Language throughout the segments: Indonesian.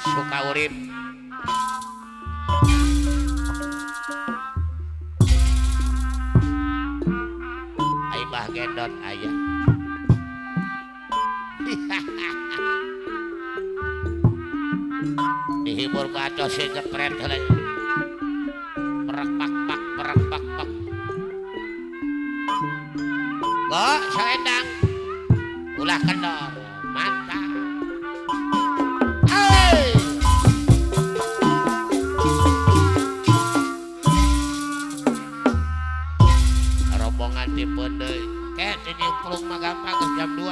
suka urip ai bah gendot aya dihibur ku atos si jepret heula perak pak pak perak pak pak kok selendang ulah kendor mantap hey! rombongan tipe deui kayak nyemplung mah gampang jam 2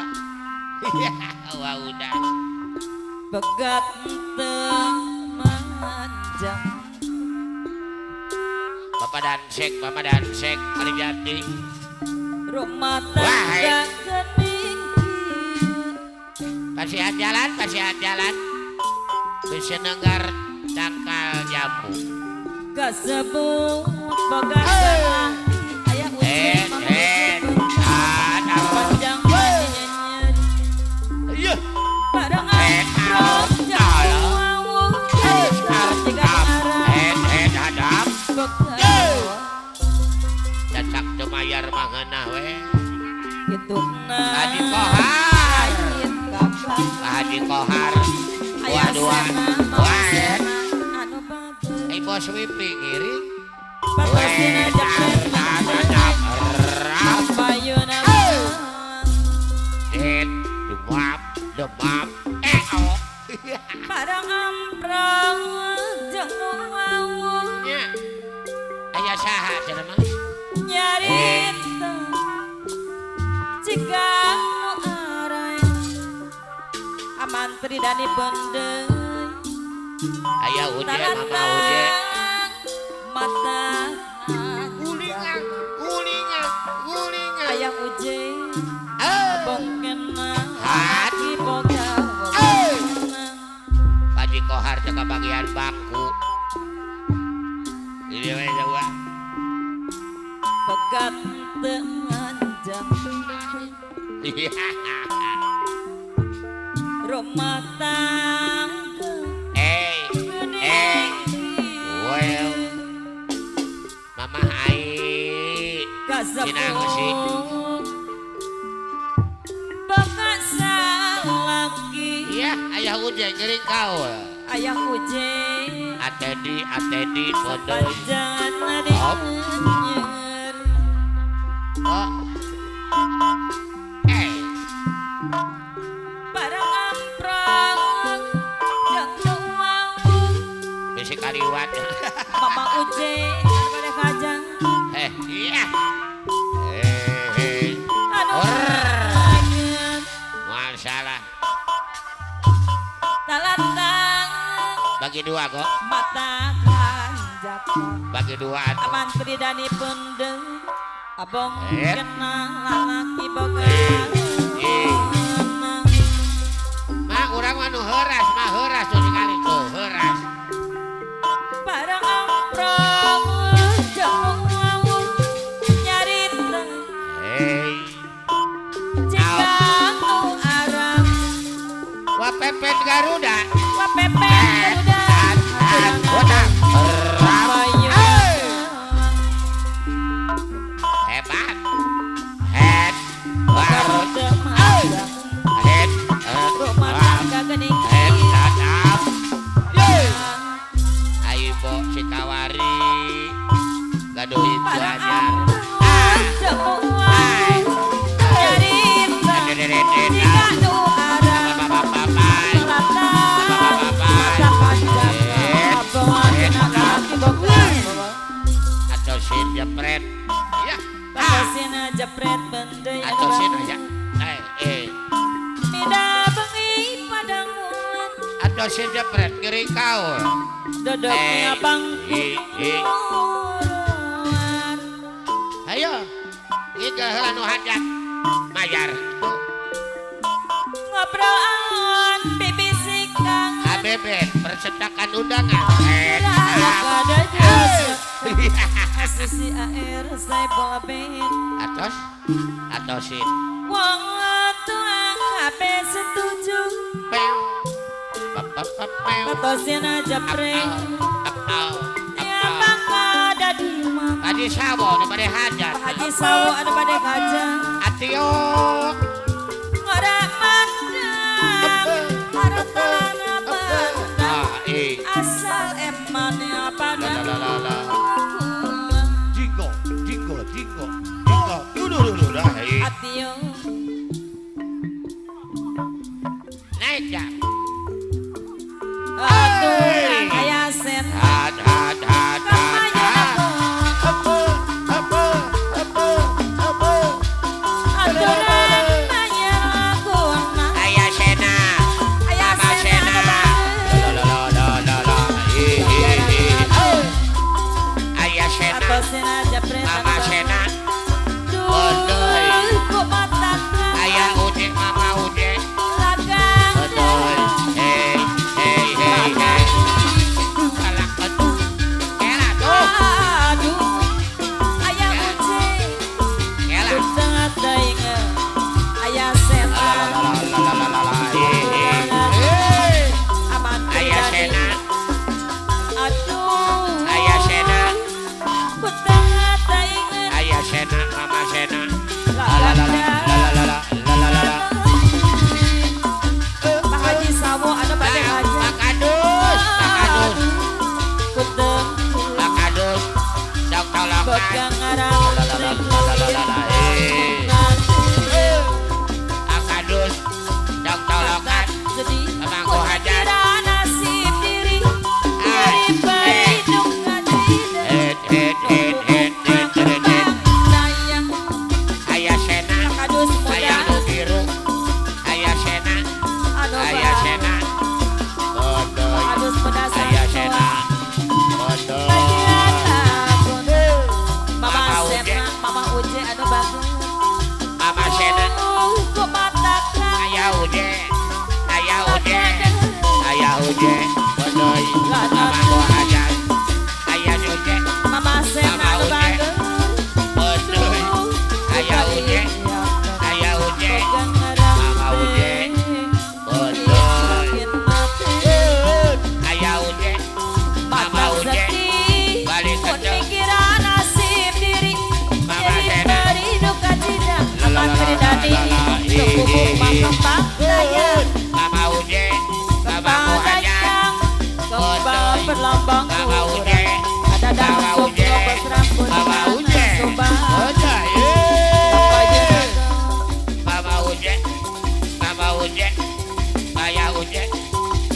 wah udah Begat temanjang Bapak Dansek kali jadi rumah tangga kening pasihan jalan bisa nenggar dangkal jambu kasebut begat temanjang ayah uji mama panjang nyanyian iya barang amprok jauh jika hadap begat cacak cemayar mangenah we gitu Haji Kohar Haji Kohar dua wae anu bagus bos wipi ngiring Patasina jepret payuna demam oh barang amprang jeung wawuh nya aya saha cenah mah nyarita jika nu aray amantri dani bendeu aya uje mama uje mata gulingan ayang uje bongkena hati boga Haji Kohar jaga bagian bangku ini we jawa begat temanjang rumah tangga well mama ai kasebut begat salaki iya ayah uje ngering kau ayah uje atedi bodoh panjangan nyer oh barang amprang jeung wawuh bisi kaliwat mama uje pada kajang iya anu banget masalah talatang bagi dua kok mata kanjak bagi dua atuh amantri dani pendeu abong Eh. kena lalaki boga mah urang mah nu heuras tuh ningali tuh heuras barang amprong jeung wawuh nyarita jika nu arang wah pepet Garuda wapepet garuda hebat head baru head rumah tangga gening head dadap ayo bo si kawari gaduh itu barang aja amprong jeung wawuh nyarita jika nu arang bapak-bapak mata panjang abong kena kaki boga atau si jepret iya Patasina jepret bendeu atau si aja mida bengi padang wulan atau si jepret ngeri kau dodoknya bangku ayo ngigel heula nu hajat mayar ngobrolan bibisikan ABB percetakan undangan ada jasa asisi air saya bola ben atau si wong tuang kabeh setuju pew Katosin aja pring ya Apal. bangga ada di mana Haji Sawo nu bade hajat. Haji Sawo ada pada kaca Atio. orang mandang hartana bandang asal emannya pada La la la. Jingo, jingo, jingo, jingo. Dudu dah. atio Naik ya. aduh ayah sen Had. kamanya aturan nanya aku Ayah Sena. ayah Mama sen Sena. ada La. Ayah Sena. katosin aja pring Mama Sena. duh kok mata Ayah Ude, Mama Ude. lagang Betul. Hey. Kalak betul. Kela tuh. aduh ayah uce Kela. tengah dainge ayah sena aman Ayah pribadi Sena. aduh Ayah Sena. tengah dainge Ayah Sena, Mama Sena. lalang Pak Haji Sawo ada pada aja Makadus. kuteng Makadus. Dok tolongan. pegang arang Makadus. Dok tolongan. jadi Abang gua hajar. kira nasib diri daripada hidup ngajidah dayang Ayah Sena. kadus Ayah muda nu biru. Ayah Sena. anu Ayah bah Sena. Bodoh. kadus muda Ayah Sena. santua Bodoh. Mama Mama Uje. Sena Mama Uje anu bagus Mama Sena. kok matakan Ayah Ude. Ayah Ude. Ayah Ude. Bodoh. Mama gua hajar. Ayah Ude. Mama Sena Mama anu Uje. bagus Bodoh. Ayah Uje. Ayah Ude. Mama Uje. Bodoh. Ayah Ude. Mama Uje. Balik ke jauh. Pikiran nasib diri Mama jadi Sena. beri duka cita La, la, aman la, la, terdani la, la, la. tubuhku kembang daya Mama Uje. Mama gua hajar. dayang kembang berlambang Mama Uje. kurang ada daun Mama sup Uje. lopes rambut Mama dan Uje. sobat Bodoh. Papanya Mama Uje. Mama Uje. Ayah Uje.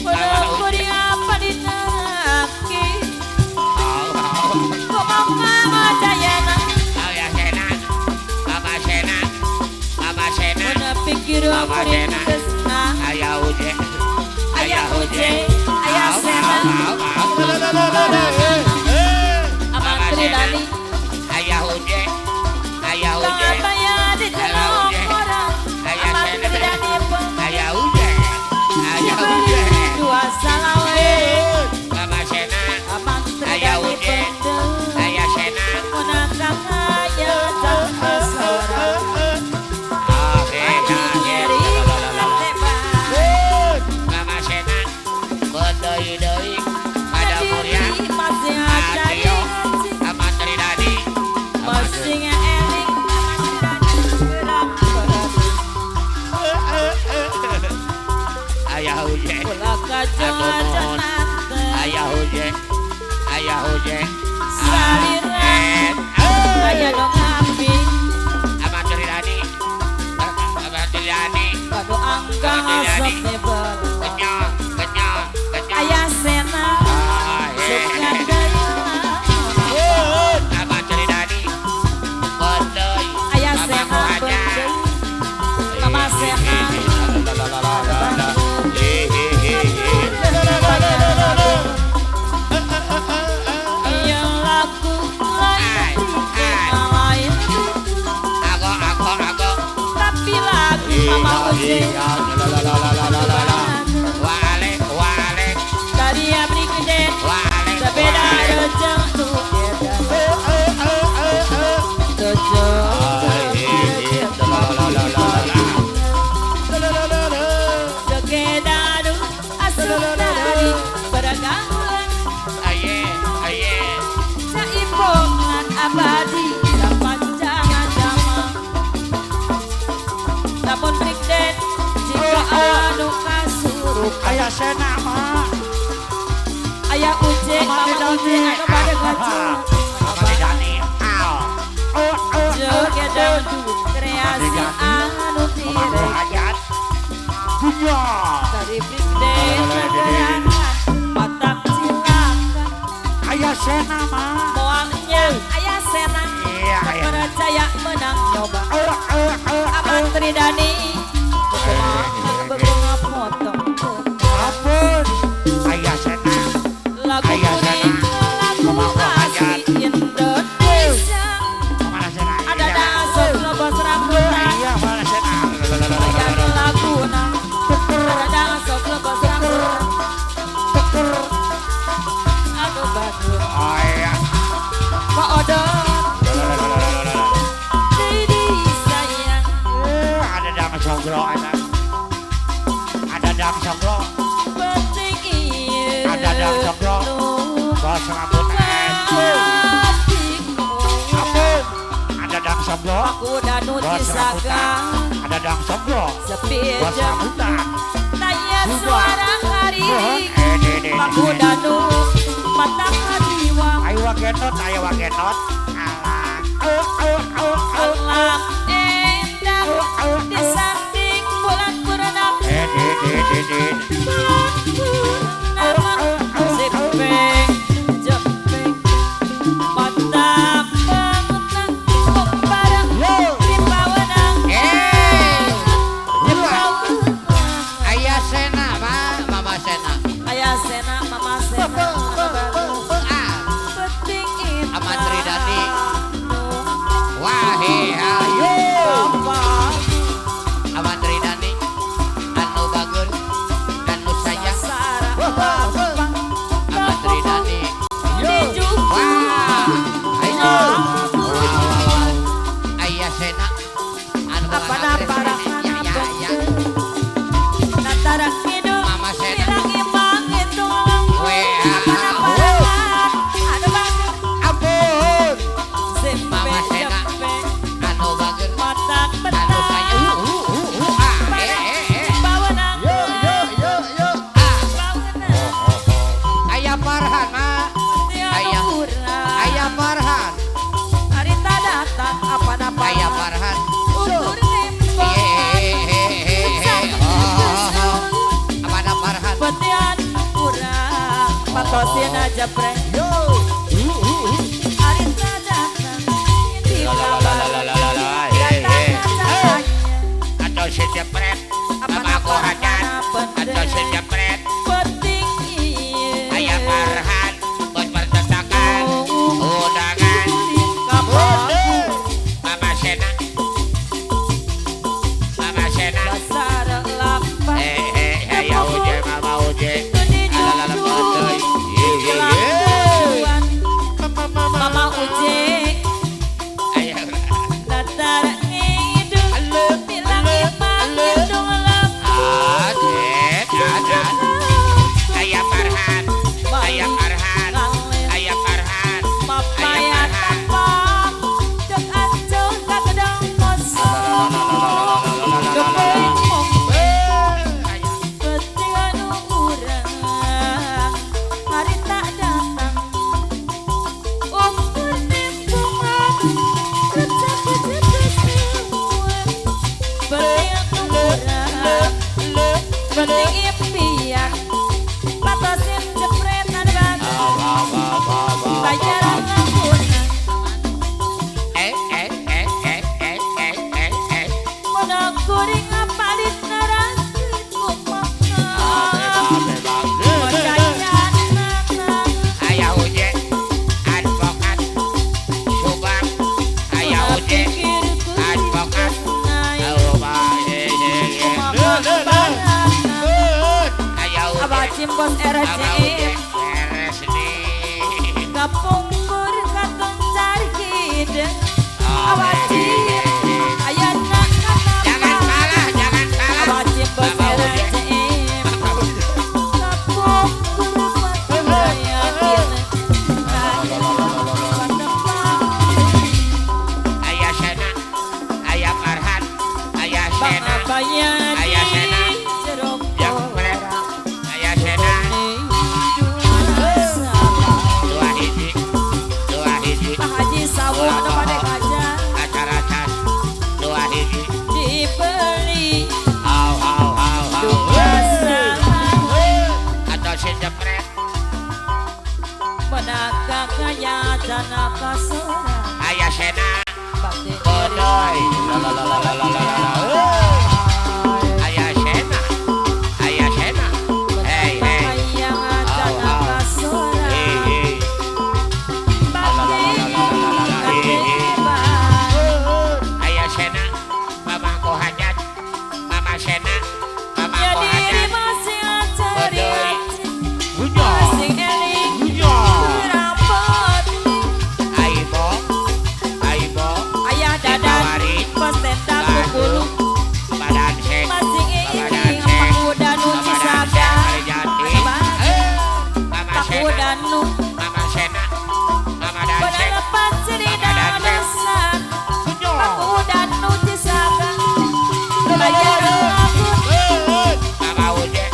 menunggu di apa di naki kok mau mama jayana Ayah Sena. Mama Sena. Mama Sena. mana pikir Mama aku Sena. kesna Ayah Uje. ayah Uje ayah Sena aman Mama Sena. terdani Ayah Uje. Ayah kang Uje. apa ya di celok orang Ayah aman Sena. terdani Ayah Uje. Ayah Uje. dua salawe Mama Sena. aman Ayah terdani Uje. pendel Ayah Sena. menantang ayah tanpa suara nyeri tebak Mama Sena. Bedoi-doi. Pada mulia. masih ada di Atio. hati Amat Tridadi. masih ngeeling gerak berat Ayah Uje. pula kacau aja nante Ayah Uje. Ayah Uje. salira ayah dong api Amat Tridadi. Amat Tridadi. kado angka hasap nebel Kenyang. Kenyang. Kenyang. ayah Sena suka daya Amat Tridadi. Bedoi. ayah Mama Sena gua hajar. berdeng Mama Sena yang laku lain lain tapi lagu Mama Uje dari abdi gede sepeda rejeng tuh Joget dadu asup gagalan aye aye saibongan abadi sapanjangan zaman namun brigden jika anu kasurup Ayah Sena mah. aya uje mama uje anu pada ngajak Mama Dani joget dangdut kreasi anu Mama direk Hajat Dunia. dari brigden keterangan matak silakan Ayah Sena mah. moalnya ayah senang iya ayah percaya menang nyoba Aman Tridani bekunga potong Ampun. ayah Sena lagu Ayah kuning lagu asli Indonesia Mama Sena ada dasar lobos rambutan iya Mama Sena ayah laguna ada dasar lobos rambutan aduh bagus oh iya Pak Odon Didi sayang ada dang sogro ada dang sogro penting iya ada dang sogro bos rambut ampun ada dang sogro aku danu cisaga ada dang sogro bos sepijam rambutan tanya suara hari dede aku danu mata hadiwang ayo wagenot alah alam endah di samping bulan purnama dede Jepeng, jepeng, mata pengutan, pembarang, rimpawenang, rimpawenang. ayah Sena Mama Sena Ayah Sena, Mama Sena, penting itu. Aman Tridani wahe hayo Bapak, Aman Tridani anu bagus anu sayang Sarah, Bapak, Aman Tridani dijuk. wah ayo wow ayah Sena anu Apa-apa, ya Natara hidup, Mama Sena bilang imang itu. Apa-apa, Ada banget. ampun Zempe, Mama Sena jepeng, anu bagus mata anu petang. sayang Bawenang, bawenang. ayah Farhan Ayah ayah Farhan Harita datang apa-apa. ayah Farhan Ukur nembong. Amanda Farhan Petian kurang. Patosin aja preng. Harita datang. Di kabar. atau sejepret sama aku hajar atau sejepret Penting ayah Farhan bos pertetakan undangan Mama Sena Dasar lapan ya uje Mama uje Pendidik betul Kelakuan Mama Uji ayah Datar ngidung Bilang imang hidung lem adet ayah Farhan ayah Farhan ayah Farhan Mapaya tampang Cek ancol kagedang kosong Gepeng Petian urang Hari tak datang Ukur nembungan Kecap-kecap semua Petian urang Penting impian Patosin jepretan bagus Bayaran lampunan Modal kuring apalit narantit kumakan Mocayan nanang ayah uje advokat subang ayah uje advokat ayah uje Abah cimpos RCM beres nih Kapungkur katong cari hidung Abah cip Ayana jangan kalah Abah cimpos Bapak uje RCM Kapungkur jana kasora Ayah Sena bakti Bodoy Ayah Sena Ayah Sena Hey hey yang jana kasora Hey bakti Ayah Sena Mamaku hajat Mama Sena ya Mamaku diri hajat masih cari Bodoy Bunyo. masih eling Bunyo. rapot Aibo Aibo ayah dadan pas tenda pukul Badan Sek masih Badan eling Sek pakuda nu cisaga Mama pakuda Sena nu Mama Sena Mama Dan pada Sek lepas cerita dasar Bunyo. pakuda nu cisaga bayar aku Mama Uje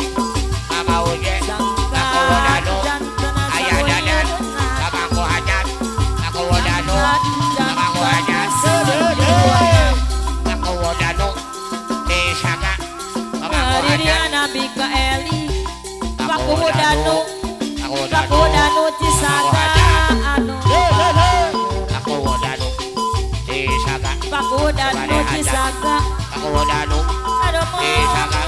Mama Uje sangka Aku wadanu jantan Ayah dadan Mamaku hajat Aku wadanu Mamaku hajat Aku wadanu Di Saga Mamaku hajat Ririana Bika Eli pakuda nu Aku pakuda wadanu nu cisaga anu Aku wadanu Di Saga pakuda nu cisaga Aku wadanu aduh Cisaga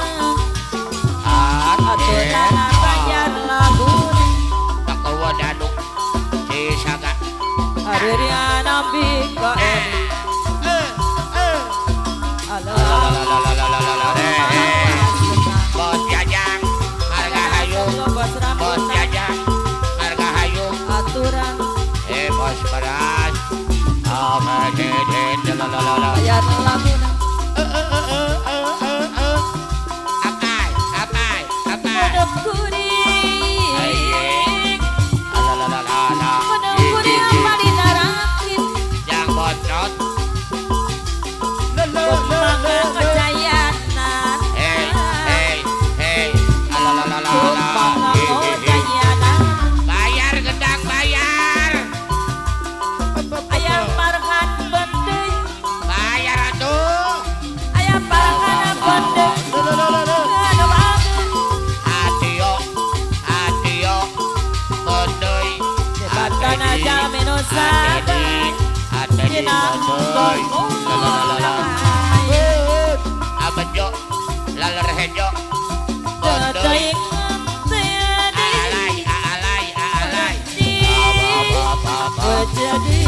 aturan bayar lagu Aku wadanu Di Saga Ririana Bika Eli Halo Bos Jajang Harga Hayung bos Bos rambut Jajang Harga Hayung aturan Bos Beras bayar lagu Apai Apai Apai Medep kuring Medep kuring apa dinarakin Yang bocot Mangga kejayanan Hey Hey Hey Mangga kejayanan Bayar gedang bayar Ayam parkan bendeng Bayar atuh Ayam parkan bendeng Aduh banget Atio Atio Bodoy Jebatan aja menusaga Atedi Dina Bodoy Tolong Abejo Laler Hejo Bodoy Teteing Teadi Alay Alay Alay Jadi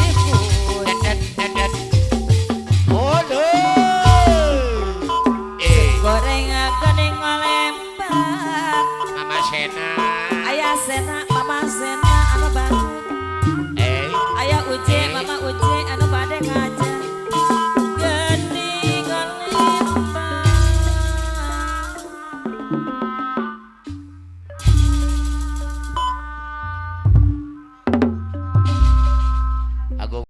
Dedet Dedet Bodoy Goreng gening ngelempar Mama Sena Ayah sena